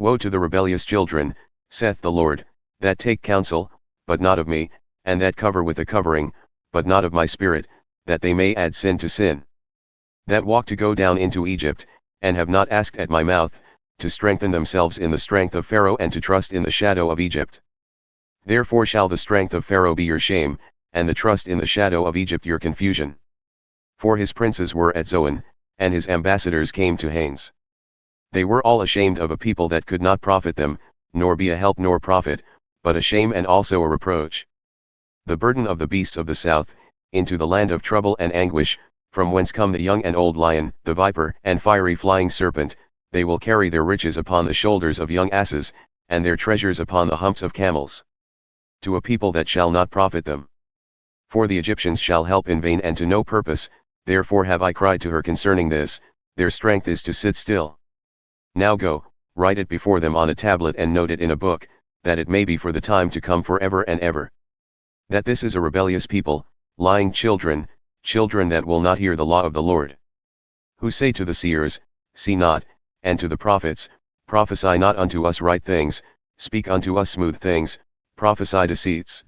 Woe to the rebellious children, saith the Lord, that take counsel, but not of me, and that cover with a covering, but not of my spirit, that they may add sin to sin. That walk to go down into Egypt, and have not asked at my mouth, to strengthen themselves in the strength of Pharaoh and to trust in the shadow of Egypt. Therefore shall the strength of Pharaoh be your shame, and the trust in the shadow of Egypt your confusion. For his princes were at Zoan, and his ambassadors came to Hanes. They were all ashamed of a people that could not profit them, nor be a help nor profit, but a shame and also a reproach. The burden of the beasts of the south, into the land of trouble and anguish, from whence come the young and old lion, the viper and fiery flying serpent, they will carry their riches upon the shoulders of young asses, and their treasures upon the humps of camels. To a people that shall not profit them. For the Egyptians shall help in vain and to no purpose, therefore have I cried to her concerning this, their strength is to sit still. Now go, write it before them on a tablet and note it in a book, that it may be for the time to come forever and ever. That this is a rebellious people, lying children, children that will not hear the law of the Lord. Who say to the seers, see not, and to the prophets, prophesy not unto us right things, speak unto us smooth things, prophesy deceits.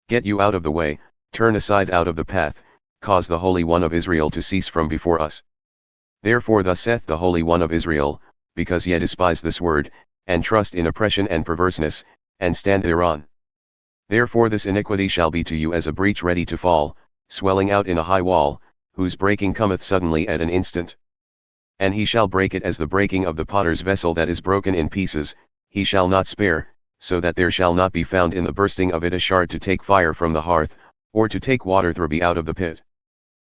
Get you out of the way, turn aside out of the path, cause the Holy One of Israel to cease from before us. Therefore thus saith the Holy One of Israel, because ye despise this word, and trust in oppression and perverseness, and stand thereon. Therefore this iniquity shall be to you as a breach ready to fall, swelling out in a high wall, whose breaking cometh suddenly at an instant. And he shall break it as the breaking of the potter's vessel that is broken in pieces, he shall not spare, so that there shall not be found in the bursting of it a shard to take fire from the hearth, or to take water throughby out of the pit.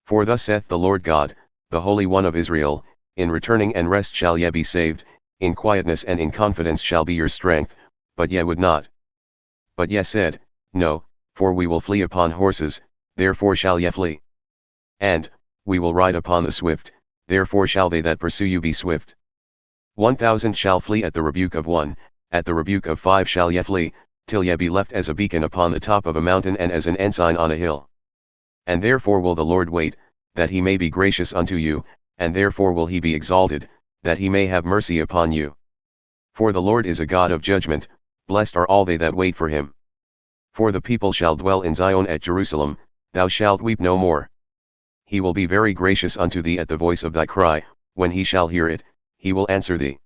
For thus saith the Lord God, the Holy One of Israel, in returning and rest shall ye be saved, in quietness and in confidence shall be your strength, but ye would not. But ye said, no, for we will flee upon horses, therefore shall ye flee. And, we will ride upon the swift, therefore shall they that pursue you be swift. 1,000 shall flee at the rebuke of one, at the rebuke of 5 shall ye flee, till ye be left as a beacon upon the top of a mountain and as an ensign on a hill. And therefore will the Lord wait, that he may be gracious unto you, and therefore will he be exalted, that he may have mercy upon you. For the Lord is a God of judgment, blessed are all they that wait for him. For the people shall dwell in Zion at Jerusalem, thou shalt weep no more. He will be very gracious unto thee at the voice of thy cry, when he shall hear it, he will answer thee.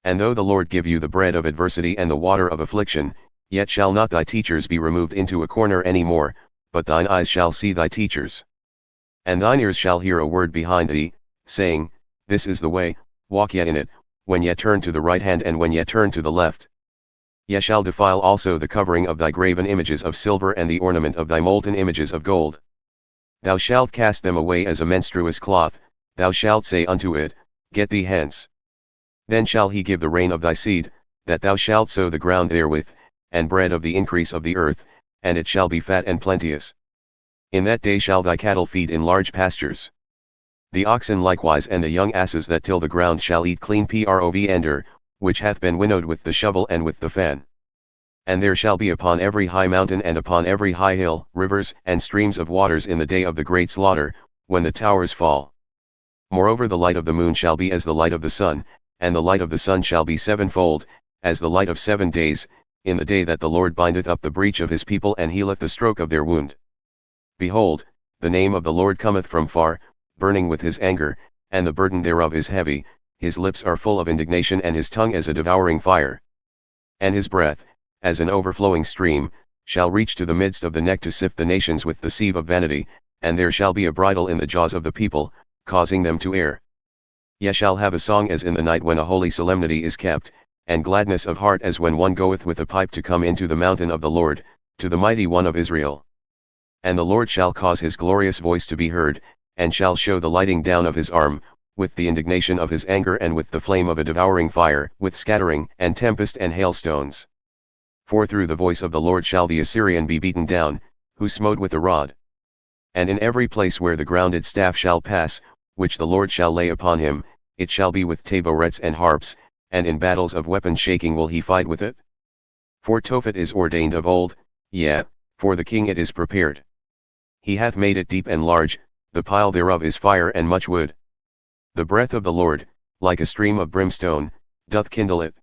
And though the Lord give you the bread of adversity and the water of affliction, yet shall not thy teachers be removed into a corner any more, but thine eyes shall see thy teachers. And thine ears shall hear a word behind thee, saying, this is the way, walk ye in it, when ye turn to the right hand and when ye turn to the left. Ye shall defile also the covering of thy graven images of silver and the ornament of thy molten images of gold. Thou shalt cast them away as a menstruous cloth, thou shalt say unto it, get thee hence. Then shall he give the rain of thy seed, that thou shalt sow the ground therewith, and bread of the increase of the earth, and it shall be fat and plenteous. In that day shall thy cattle feed in large pastures. The oxen likewise and the young asses that till the ground shall eat clean provender, which hath been winnowed with the shovel and with the fan. And there shall be upon every high mountain and upon every high hill, rivers and streams of waters in the day of the great slaughter, when the towers fall. Moreover the light of the moon shall be as the light of the sun, and the light of the sun shall be sevenfold, as the light of 7 days, in the day that the Lord bindeth up the breach of his people and healeth the stroke of their wound. Behold, the name of the Lord cometh from far, burning with his anger, and the burden thereof is heavy, his lips are full of indignation and his tongue as a devouring fire. And his breath, as an overflowing stream, shall reach to the midst of the neck to sift the nations with the sieve of vanity, and there shall be a bridle in the jaws of the people, causing them to err. Ye shall have a song as in the night when a holy solemnity is kept, and gladness of heart as when one goeth with a pipe to come into the mountain of the Lord, to the mighty one of Israel. And the Lord shall cause his glorious voice to be heard, and shall show the lighting down of his arm, with the indignation of his anger and with the flame of a devouring fire, with scattering and tempest and hailstones. For through the voice of the Lord shall the Assyrian be beaten down, who smote with the rod. And in every place where the grounded staff shall pass, which the Lord shall lay upon him, it shall be with taborets and harps, and in battles of weapon shaking will he fight with it. For Tophet is ordained of old, yea, for the king it is prepared. He hath made it deep and large, the pile thereof is fire and much wood. The breath of the Lord, like a stream of brimstone, doth kindle it.